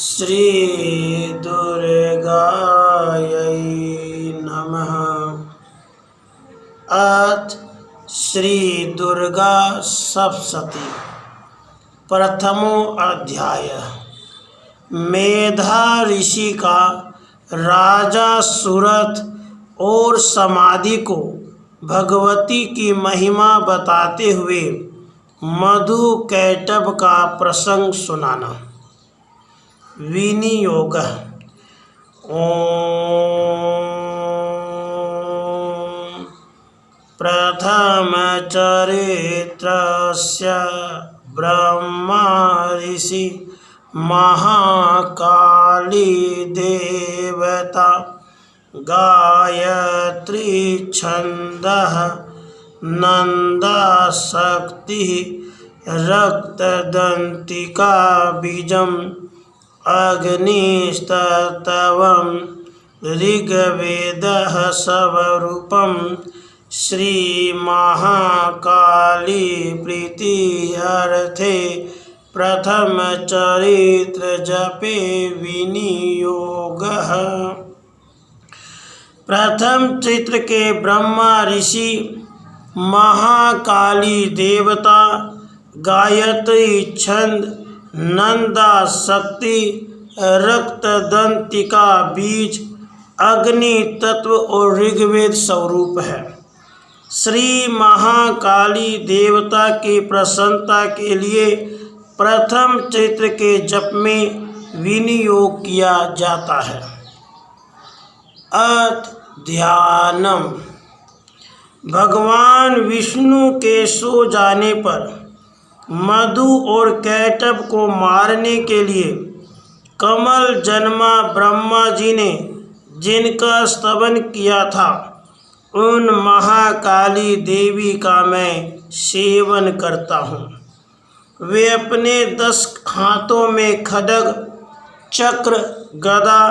श्री दुर्गायै नमः। अथ श्री दुर्गा सप्तशती। प्रथमो अध्याय। मेधा ऋषि का राजा सूरत और समाधि को भगवती की महिमा बताते हुए मधु कैटभ का प्रसंग सुनाना। विनियोग। ओम प्रथम चरित्रस्य ब्रह्मा ऋषि महाकाली देवता गायत्री छंदः नंदा शक्ति रक्तदंतिका बीजम अग्निस्तवं ऋग्वेदः स्वरूपं श्री महाकाली प्रीत्यर्थे प्रथम चरित्र जपे विनियोगः। प्रथम चित्र के ब्रह्मा ऋषि महाकाली देवता गायत्री छंद नंदा शक्ति रक्तदंतिका बीज अग्नि तत्व और ऋग्वेद स्वरूप है। श्री महाकाली देवता की प्रसन्नता के लिए प्रथम चैत्र के जप में विनियोग किया जाता है। अथ ध्यानम। भगवान विष्णु के सो जाने पर मधु और कैटभ को मारने के लिए कमल जन्मा ब्रह्मा जी ने जिनका स्तवन किया था, उन महाकाली देवी का मैं सेवन करता हूँ। वे अपने 10 हाथों में खड्ग, चक्र, गदा,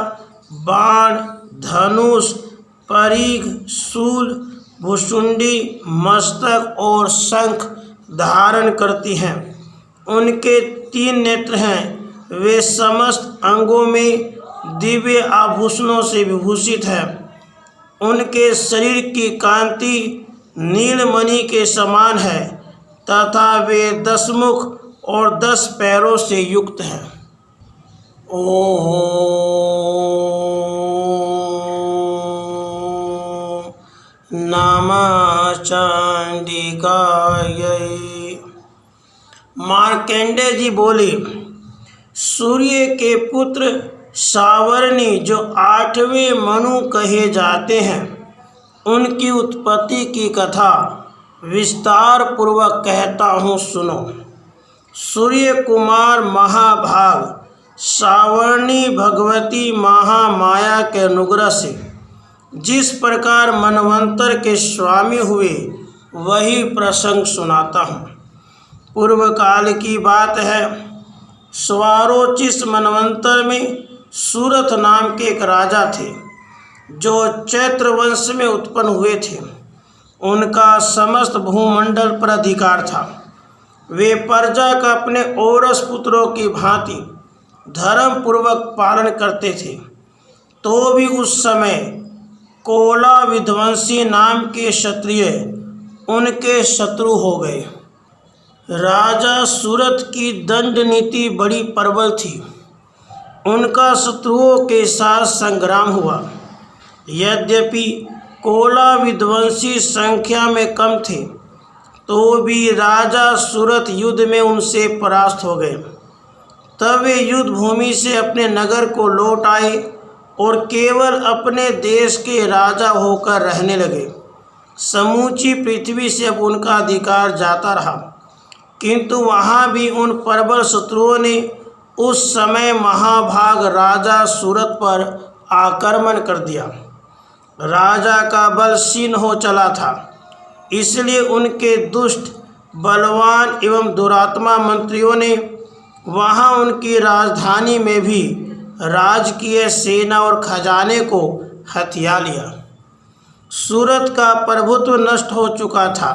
बाण, धनुष, परीघ, शूल, भुसुंडी, मस्तक और शंख धारण करती हैं। उनके 3 नेत्र हैं। वे समस्त अंगों में दिव्य आभूषणों से विभूषित हैं। उनके शरीर की कांति नीलमणि के समान है तथा वे 10 मुख और 10 पैरों से युक्त हैं। ओम नमः चंडिकायै। मार्कंडेय जी बोले, सूर्य के पुत्र सावर्णी जो 8वें मनु कहे जाते हैं, उनकी उत्पत्ति की कथा विस्तार पूर्वक कहता हूँ, सुनो। सूर्य कुमार महाभाग सावर्णी भगवती महामाया के अनुग्रह से जिस प्रकार मनवंतर के स्वामी हुए, वही प्रसंग सुनाता हूँ। पूर्व काल की बात है। स्वारोचिष मनवंतर में सूरत नाम के एक राजा थे, जो चैत्र वंश में उत्पन्न हुए थे। उनका समस्त भूमंडल पर अधिकार था। वे प्रजा का अपने औरस पुत्रों की भांति धर्म पूर्वक पालन करते थे। तो भी उस समय कोला विध्वंसी नाम के क्षत्रिय उनके शत्रु हो गए। राजा सूरत की दंड नीति बड़ी प्रबल थी। उनका शत्रुओं के साथ संग्राम हुआ। यद्यपि कोला विध्वंसी संख्या में कम थे, तो भी राजा सूरत युद्ध में उनसे परास्त हो गए। तब वे युद्ध भूमि से अपने नगर को लौट आए और केवल अपने देश के राजा होकर रहने लगे। समूची पृथ्वी से अब उनका अधिकार जाता रहा, किंतु वहाँ भी उन प्रबल शत्रुओं ने उस समय महाभाग राजा सूरत पर आक्रमण कर दिया। राजा का बल क्षीण हो चला था, इसलिए उनके दुष्ट, बलवान एवं दुरात्मा मंत्रियों ने वहाँ उनकी राजधानी में भी राजकीय सेना और खजाने को हथिया लिया। सूरत का प्रभुत्व नष्ट हो चुका था,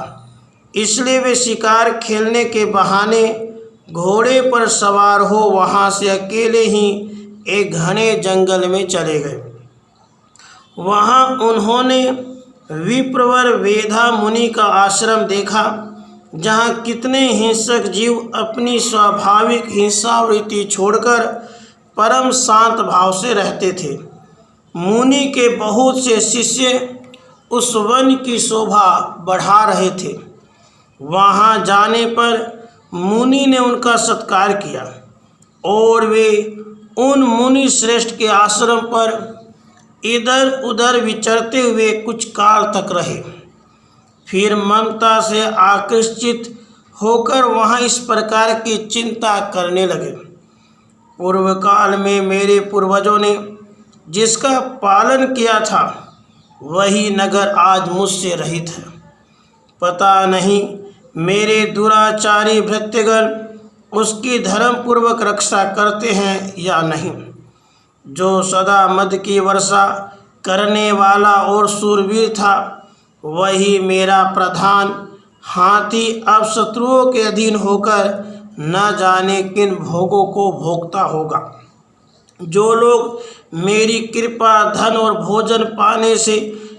इसलिए वे शिकार खेलने के बहाने घोड़े पर सवार हो वहाँ से अकेले ही एक घने जंगल में चले गए। वहाँ उन्होंने विप्रवर वेधा मुनि का आश्रम देखा, जहाँ कितने हिंसक जीव अपनी स्वाभाविक हिंसावृत्ति छोड़कर परम शांत भाव से रहते थे। मुनि के बहुत से शिष्य उस वन की शोभा बढ़ा रहे थे। वहाँ जाने पर मुनि ने उनका सत्कार किया और वे उन मुनि श्रेष्ठ के आश्रम पर इधर उधर विचरते हुए कुछ काल तक रहे। फिर ममता से आकर्षित होकर वहाँ इस प्रकार की चिंता करने लगे। पूर्व काल में मेरे पूर्वजों ने जिसका पालन किया था, वही नगर आज मुझसे रहित है। पता नहीं मेरे दुराचारी भृत्यगण उसकी धर्मपूर्वक रक्षा करते हैं या नहीं। जो सदा मद की वर्षा करने वाला और शूरवीर था, वही मेरा प्रधान हाथी अब शत्रुओं के अधीन होकर न जाने किन भोगों को भोगता होगा। जो लोग मेरी कृपा, धन और भोजन पाने से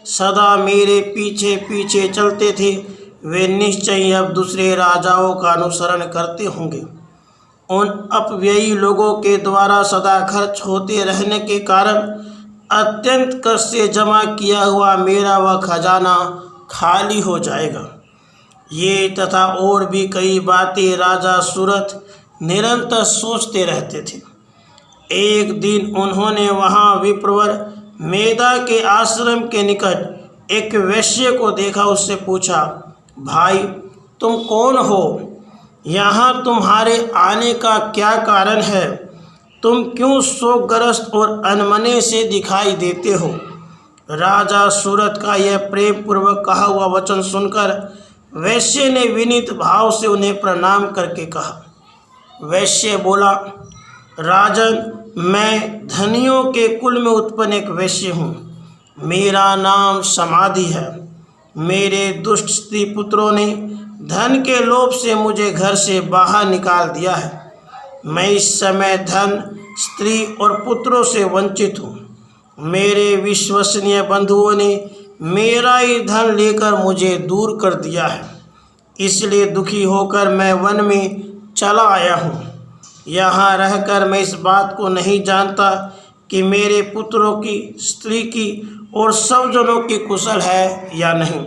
सदा मेरे पीछे पीछे चलते थे, वे निश्चय अब दूसरे राजाओं का अनुसरण करते होंगे। उन अपव्ययी लोगों के द्वारा सदा खर्च होते रहने के कारण अत्यंत कष्ट से जमा किया हुआ मेरा वह खजाना खाली हो जाएगा। ये तथा और भी कई बातें राजा सूरत निरंतर सोचते रहते थे। एक दिन उन्होंने वहाँ विप्रवर मेधा के आश्रम के निकट एक वैश्य को देखा। उससे पूछा, भाई तुम कौन हो? यहाँ तुम्हारे आने का क्या कारण है? तुम क्यों शोकग्रस्त और अनमने से दिखाई देते हो? राजा सूरत का यह प्रेम पूर्वक कहा हुआ वचन सुनकर वैश्य ने विनीत भाव से उन्हें प्रणाम करके कहा। वैश्य बोला, राजन, मैं धनियों के कुल में उत्पन्न एक वैश्य हूँ। मेरा नाम समाधि है। मेरे दुष्ट स्त्री पुत्रों ने धन के लोभ से मुझे घर से बाहर निकाल दिया है। मैं इस समय धन, स्त्री और पुत्रों से वंचित हूँ। मेरे विश्वसनीय बंधुओं ने मेरा ही धन लेकर मुझे दूर कर दिया है। इसलिए दुखी होकर मैं वन में चला आया हूँ। यहाँ रहकर मैं इस बात को नहीं जानता कि मेरे पुत्रों की, स्त्री की और सब जनों की कुशल है या नहीं।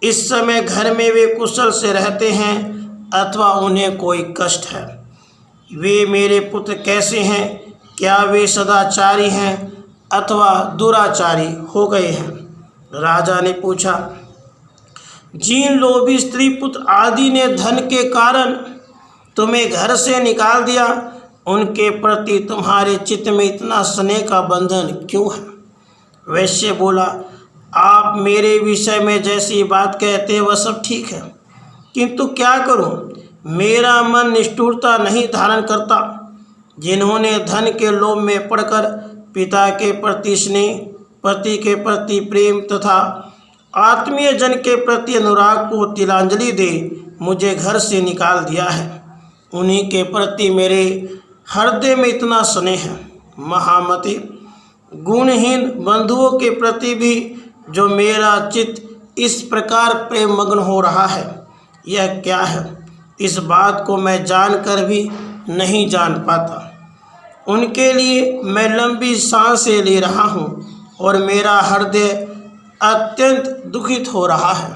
इस समय घर में वे कुशल से रहते हैं अथवा उन्हें कोई कष्ट है। वे मेरे पुत्र कैसे हैं? क्या वे सदाचारी हैं अथवा दुराचारी हो गए हैं? राजा ने पूछा, जिन लोभी स्त्री पुत्र आदि ने धन के कारण तुम्हें घर से निकाल दिया, उनके प्रति तुम्हारे चित्त में इतना स्नेह का बंधन क्यों है? वैश्य बोला, आप मेरे विषय में जैसी बात कहते वह सब ठीक है, किंतु क्या करूं? मेरा मन निष्ठुरता नहीं धारण करता। जिन्होंने धन के लोभ में पड़कर पिता के प्रति स्नेह, पति के प्रति प्रेम तथा आत्मीय जन के प्रति अनुराग को तिलांजलि दे मुझे घर से निकाल दिया है, उन्हीं के प्रति मेरे हृदय में इतना स्नेह है। महामते, गुणहीन बंधुओं के प्रति भी जो मेरा चित्त इस प्रकार प्रेम मग्न हो रहा है, यह क्या है? इस बात को मैं जानकर भी नहीं जान पाता। उनके लिए मैं लंबी सांसें ले रहा हूँ और मेरा हृदय अत्यंत दुखित हो रहा है।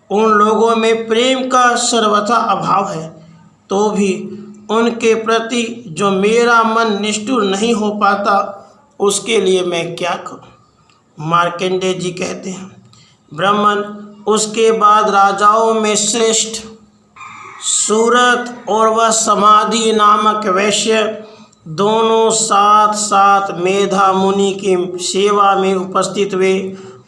उन लोगों में प्रेम का सर्वथा अभाव है, तो भी उनके प्रति जो मेरा मन निष्ठुर नहीं हो पाता, उसके लिए मैं क्या करूं? मार्कंडेय जी कहते हैं, ब्राह्मण, उसके बाद राजाओं में श्रेष्ठ सूरत और वह समाधि नामक वैश्य दोनों साथ साथ मेधा मुनि की सेवा में उपस्थित हुए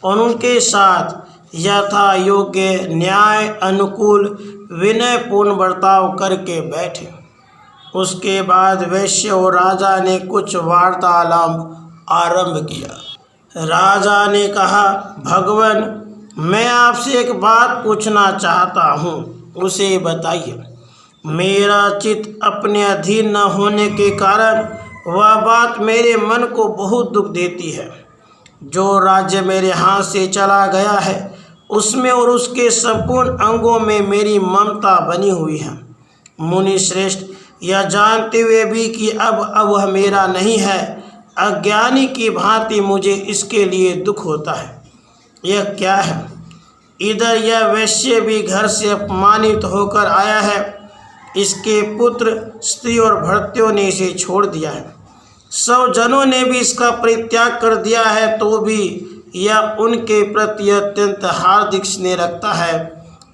और उनके साथ यथा योग्य, न्याय अनुकूल, विनयपूर्ण बर्ताव करके बैठे। उसके बाद वैश्य और राजा ने कुछ वार्तालाप आरंभ किया। राजा ने कहा, भगवान, मैं आपसे एक बात पूछना चाहता हूँ, उसे बताइए। मेरा चित्त अपने अधीन न होने के कारण वह बात मेरे मन को बहुत दुख देती है। जो राज्य मेरे हाथ से चला गया है उसमें और उसके संपूर्ण अंगों में मेरी ममता बनी हुई है। मुनि श्रेष्ठ, यह जानते हुए भी कि अब वह मेरा नहीं है, अज्ञानी की भांति मुझे इसके लिए दुख होता है। यह क्या है? इधर यह वैश्य भी घर से अपमानित होकर आया है, इसके पुत्र, स्त्री और भृत्यों ने इसे छोड़ दिया है, सब जनों ने भी इसका परित्याग कर दिया है, तो भी यह उनके प्रति अत्यंत हार्दिक स्नेह रखता है।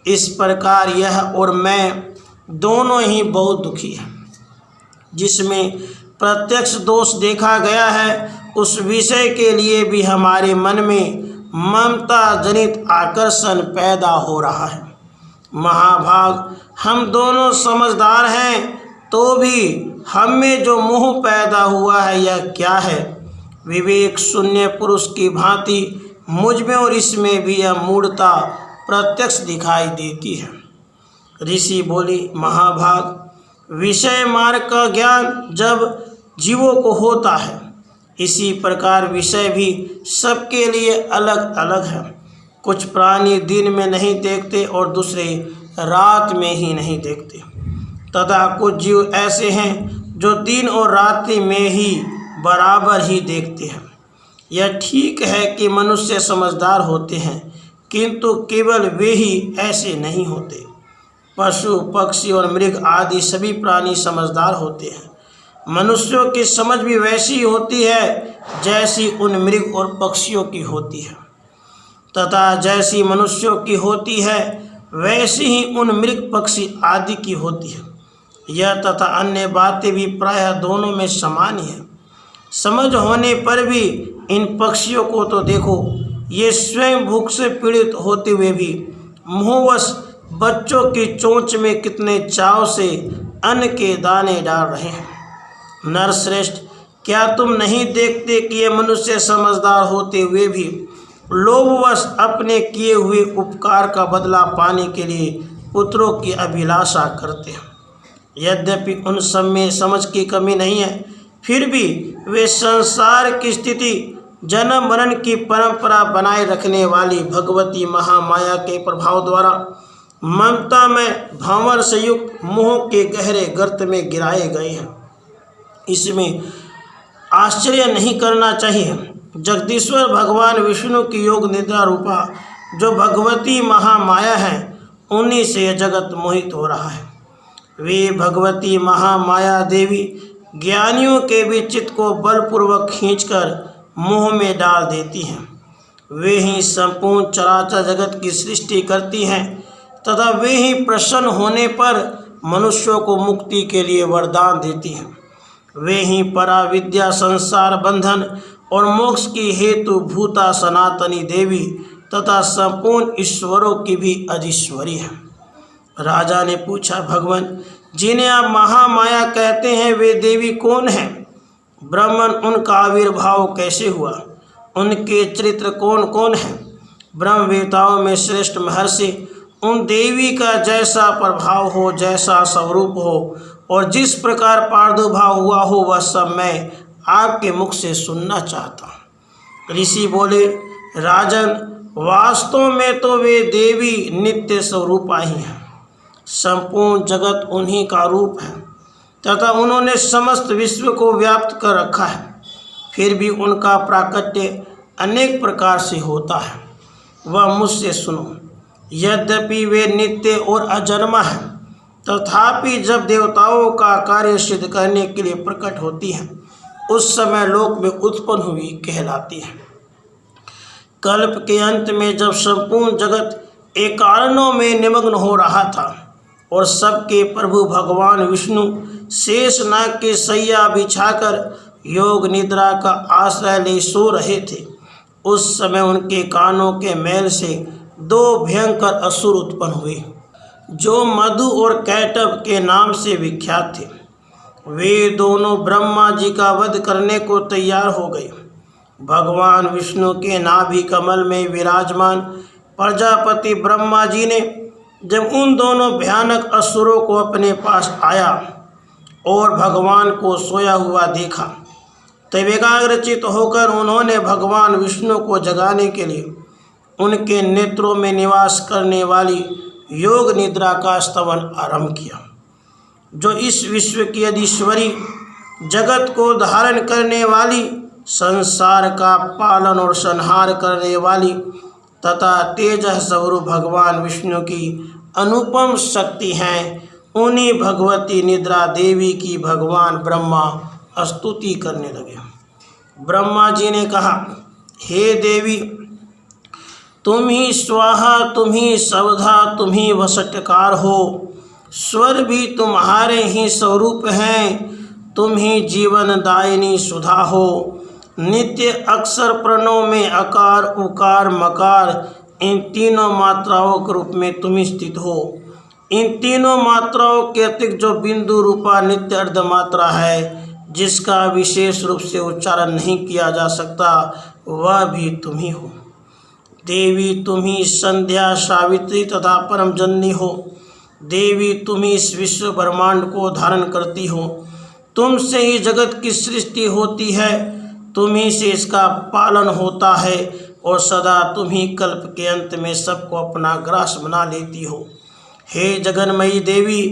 इस प्रकार यह और मैं दोनों ही बहुत दुखी हैं। जिसमें प्रत्यक्ष दोष देखा गया है उस विषय के लिए भी हमारे मन में ममता जनित आकर्षण पैदा हो रहा है। महाभाग, हम दोनों समझदार हैं, तो भी हम में जो मोह पैदा हुआ है यह क्या है? विवेक शून्य पुरुष की भांति मुझ में और इसमें भी यह मूढ़ता प्रत्यक्ष दिखाई देती है। ऋषि बोली, महाभाग, विषय मार्ग का ज्ञान जब जीवों को होता है, इसी प्रकार विषय भी सबके लिए अलग अलग है। कुछ प्राणी दिन में नहीं देखते और दूसरे रात में ही नहीं देखते, तथा कुछ जीव ऐसे हैं जो दिन और रात्रि में ही बराबर ही देखते हैं। यह ठीक है कि मनुष्य समझदार होते हैं, किंतु केवल वे ही ऐसे नहीं होते। पशु, पक्षी और मृग आदि सभी प्राणी समझदार होते हैं। मनुष्यों की समझ भी वैसी होती है जैसी उन मृग और पक्षियों की होती है, तथा जैसी मनुष्यों की होती है वैसी ही उन मृग, पक्षी आदि की होती है। यह तथा अन्य बातें भी प्रायः दोनों में समान ही है। समझ होने पर भी इन पक्षियों को तो देखो, ये स्वयं भूख से पीड़ित होते हुए भी मोहवश बच्चों की चोंच में कितने चाव से अन्न के दाने डाल रहे हैं। नरश्रेष्ठ, क्या तुम नहीं देखते कि ये मनुष्य समझदार होते हुए भी लोभवश अपने किए हुए उपकार का बदला पाने के लिए पुत्रों की अभिलाषा करते हैं? यद्यपि उन सब में समझ की कमी नहीं है, फिर भी वे संसार की स्थिति, जन्म मरण की परंपरा बनाए रखने वाली भगवती महामाया के प्रभाव द्वारा ममता में भंवर से युक्त मोह के गहरे गर्त में गिराए गए हैं। इसमें आश्चर्य नहीं करना चाहिए। जगदीश्वर भगवान विष्णु की योग निद्रा रूपा जो भगवती महामाया है, उन्हीं से यह जगत मोहित हो रहा है। वे भगवती महामाया देवी ज्ञानियों के भी चित्त को बलपूर्वक खींचकर मोह में डाल देती हैं। वे ही संपूर्ण चराचर जगत की सृष्टि करती हैं, तथा वे ही प्रसन्न होने पर मनुष्यों को मुक्ति के लिए वरदान देती हैं। वे ही पराविद्या, संसार बंधन और मोक्ष की हेतु भूता सनातनी देवी तथा संपूर्ण ईश्वरों की भी अधीश्वरी है। राजा ने पूछा, भगवान, जिन्हें आप महामाया कहते हैं वे देवी कौन हैं? ब्राह्मण, उनका आविर्भाव कैसे हुआ? उनके चरित्र कौन कौन हैं? ब्रह्मवेताओं में श्रेष्ठ महर्षि उन देवी का जैसा प्रभाव हो, जैसा स्वरूप हो और जिस प्रकार प्रादुर्भाव हुआ हो, वह सब मैं आपके मुख से सुनना चाहता हूँ। ऋषि बोले, राजन, वास्तव में तो वे देवी नित्य स्वरूपा ही हैं। संपूर्ण जगत उन्हीं का रूप है तथा उन्होंने समस्त विश्व को व्याप्त कर रखा है। फिर भी उनका प्राकट्य अनेक प्रकार से होता है। वह मुझसे सुनो। यद्यपि वे नित्य और अजन्मा हैं, तथापि जब देवताओं का कार्य सिद्ध करने के लिए प्रकट होती हैं, उस समय लोक में उत्पन्न हुई कहलाती है। कल्प के अंत में जब संपूर्ण जगत एकारणों में निमग्न हो रहा था और सबके प्रभु भगवान विष्णु शेषनाग के सैया बिछाकर योग निद्रा का आश्रय ले सो रहे थे, उस समय उनके कानों के मैल से दो भयंकर असुर उत्पन्न हुए, जो मधु और कैटभ के नाम से विख्यात थे। वे दोनों ब्रह्मा जी का वध करने को तैयार हो गए। भगवान विष्णु के नाभि कमल में विराजमान प्रजापति ब्रह्मा जी ने जब उन दोनों भयानक असुरों को अपने पास आया और भगवान को सोया हुआ देखा, तब एकाग्रचित होकर उन्होंने भगवान विष्णु को जगाने के लिए उनके नेत्रों में निवास करने वाली योग निद्रा का स्तवन आरंभ किया, जो इस विश्व की अधीश्वरी, जगत को धारण करने वाली, संसार का पालन और संहार करने वाली तथा तेज स्वरूप भगवान विष्णु की अनुपम शक्ति हैं। उन्हीं भगवती निद्रा देवी की भगवान ब्रह्मा स्तुति करने लगे। ब्रह्मा जी ने कहा, हे देवी, तुम ही स्वाहा, तुम ही सवधा, तुम ही वसटकार हो। स्वर भी तुम्हारे ही स्वरूप हैं, तुम ही जीवनदायिनी सुधा हो। नित्य अक्षर प्रणव में अकार उकार मकार, इन तीनों मात्राओं के रूप में तुम स्थित हो। इन तीनों मात्राओं के अतिरिक्त जो बिंदु रूपा नित्य अर्ध मात्रा है, जिसका विशेष रूप से उच्चारण नहीं किया जा सकता, वह भी तुम ही हो। देवी, तुम ही संध्या, सावित्री तथा परम जननी हो। देवी, तुम ही इस विश्व ब्रह्मांड को धारण करती हो। तुमसे ही जगत की सृष्टि होती है, तुम ही से इसका पालन होता है और सदा तुम ही कल्प के अंत में सबको अपना ग्रास बना लेती हो। हे जगन्मयी देवी,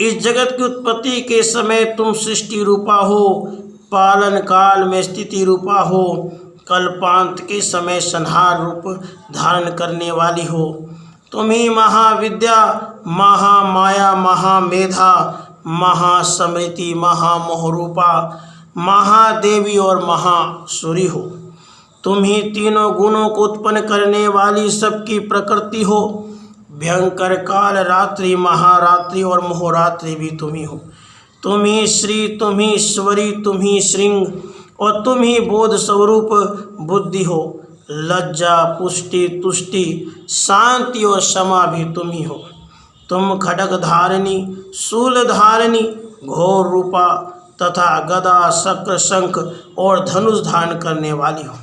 इस जगत की उत्पत्ति के समय तुम सृष्टि रूपा हो, पालन काल में स्थिति रूपा हो, कल्पांत के समय संहार रूप धारण करने वाली हो। तुम ही महाविद्या, महामाया, महामेधा, महास्मृति, महामोहरूपा, महादेवी और महासूरी हो। तुम ही तीनों गुणों को उत्पन्न करने वाली सबकी प्रकृति हो। भयंकर काल रात्रि, महारात्रि और मोहरात्रि भी तुम ही हो। तुम ही श्री, तुम ही ईश्वरी, तुम ही श्रृंग और तुम ही बोध स्वरूप बुद्धि हो। लज्जा, पुष्टि, तुष्टि, शांति और क्षमा भी तुम ही हो। तुम खड्ग धारिणी, शूल धारिणी, घोर रूपा तथा गदा, शक्र, शंख और धनुष धारण करने वाली हो।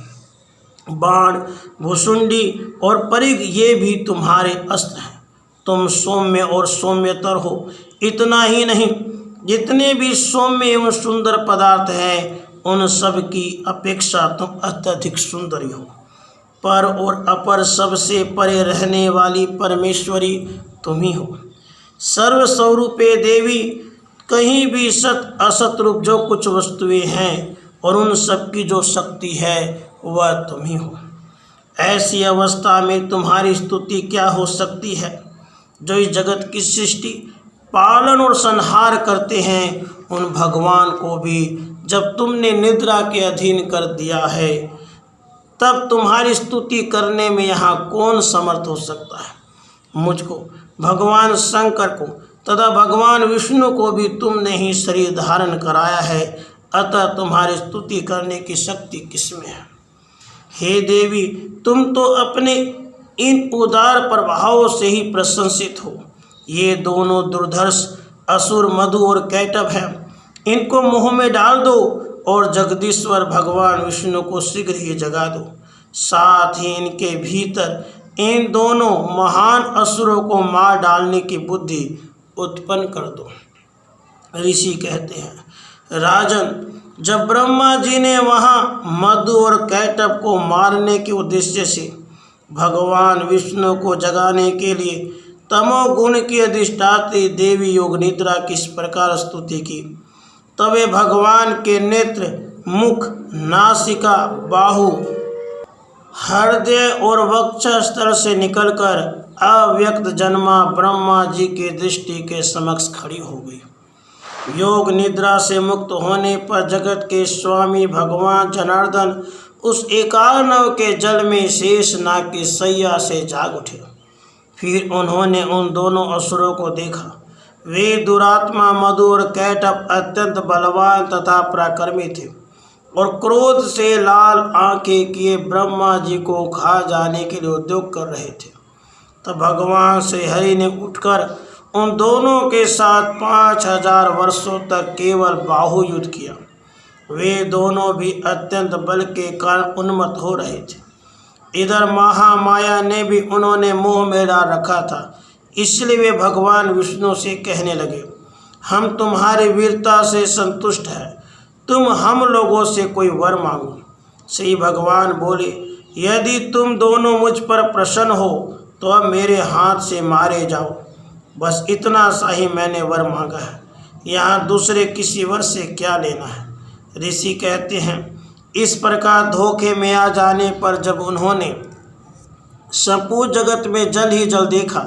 बाण, भुसुंडी और परिघ ये भी तुम्हारे अस्त्र हैं। तुम सौम्य और सौम्यतर हो। इतना ही नहीं, जितने भी सौम्य एवं सुंदर पदार्थ हैं, उन सब की अपेक्षा तुम अत्यधिक सुंदरी हो। पर और अपर सबसे परे रहने वाली परमेश्वरी तुम ही हो। सर्वस्वरूपे देवी, कहीं भी सत असत रूप जो कुछ वस्तुएं हैं और उन सब की जो शक्ति है, वह तुम ही हो। ऐसी अवस्था में तुम्हारी स्तुति क्या हो सकती है? जो इस जगत की सृष्टि, पालन और संहार करते हैं, उन भगवान को भी जब तुमने निद्रा के अधीन कर दिया है, तब तुम्हारी स्तुति करने में यहाँ कौन समर्थ हो सकता है? मुझको, भगवान शंकर को तथा भगवान विष्णु को भी तुमने ही शरीर धारण कराया है, अतः तुम्हारी स्तुति करने की शक्ति किसमें है? हे देवी, तुम तो अपने इन उदार प्रभावों से ही प्रशंसित हो। ये दोनों दुर्धर्ष असुर मधु और कैटभ हैं, इनको मुँह में डाल दो और जगदीश्वर भगवान विष्णु को शीघ्र ही जगा दो। साथ ही इनके भीतर इन दोनों महान असुरों को मार डालने की बुद्धि उत्पन्न कर दो। ऋषि कहते हैं, राजन, जब ब्रह्मा जी ने वहाँ मधु और कैटभ को मारने के उद्देश्य से भगवान विष्णु को जगाने के लिए तमोगुण की अधिष्ठात्री देवी योग निद्रा की इस प्रकार स्तुति की, तब वे भगवान के नेत्र, मुख, नासिका, बाहु, हृदय और वक्षस्थल से निकलकर अव्यक्त जन्मा ब्रह्मा जी के दृष्टि के समक्ष खड़ी हो गई। योग निद्रा से मुक्त होने पर जगत के स्वामी भगवान जनार्दन उस एकानव के जल में शेष नाग की सैया से जाग उठे। फिर उन्होंने उन दोनों असुरों को देखा। वे दुरात्मा मधु और कैटभ अत्यंत बलवान तथा पराक्रमी थे और क्रोध से लाल आंखें किए ब्रह्मा जी को खा जाने के लिए उद्योग कर रहे थे। तब भगवान श्री हरि ने उठकर उन दोनों के साथ 5000 वर्षों तक केवल बाहु युद्ध किया। वे दोनों भी अत्यंत बल के कारण उन्मत्त हो रहे थे। इधर महामाया ने भी उन्होंने मुँह में डाल रखा था, इसलिए वे भगवान विष्णु से कहने लगे, हम तुम्हारी वीरता से संतुष्ट हैं। तुम हम लोगों से कोई वर मांगो। श्री भगवान बोले, यदि तुम दोनों मुझ पर प्रसन्न हो तो अब मेरे हाथ से मारे जाओ। बस इतना सा ही मैंने वर मांगा है, यहाँ दूसरे किसी वर से क्या लेना है। ऋषि कहते हैं, इस प्रकार धोखे में आ जाने पर जब उन्होंने संपूर्ण जगत में जल ही जल देखा,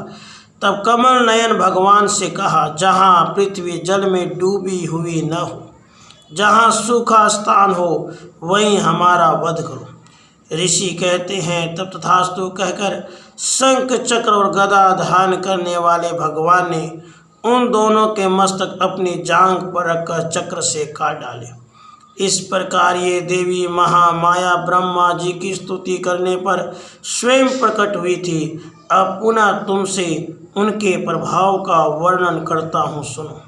तब कमल नयन भगवान से कहा, जहाँ पृथ्वी जल में डूबी हुई न हो, जहाँ सूखा स्थान हो, वहीं हमारा वध करो। ऋषि कहते हैं, तब तथास्तु कहकर शंख चक्र और गदा धारण करने वाले भगवान ने उन दोनों के मस्तक अपनी जांघ पर रखकर चक्र से काट डाले। इस प्रकार ये देवी महामाया ब्रह्मा जी की स्तुति करने पर स्वयं प्रकट हुई थी। अब पुनः तुमसे उनके प्रभाव का वर्णन करता हूँ, सुनो।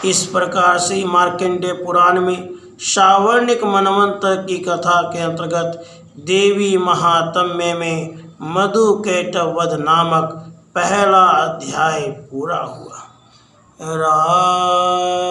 इस प्रकार से मार्कंडेय पुराण में सावर्णिक मनवंतर की कथा के अंतर्गत देवी महात्म्य में मधुकैटभ वध नामक पहला अध्याय पूरा हुआ। राधे।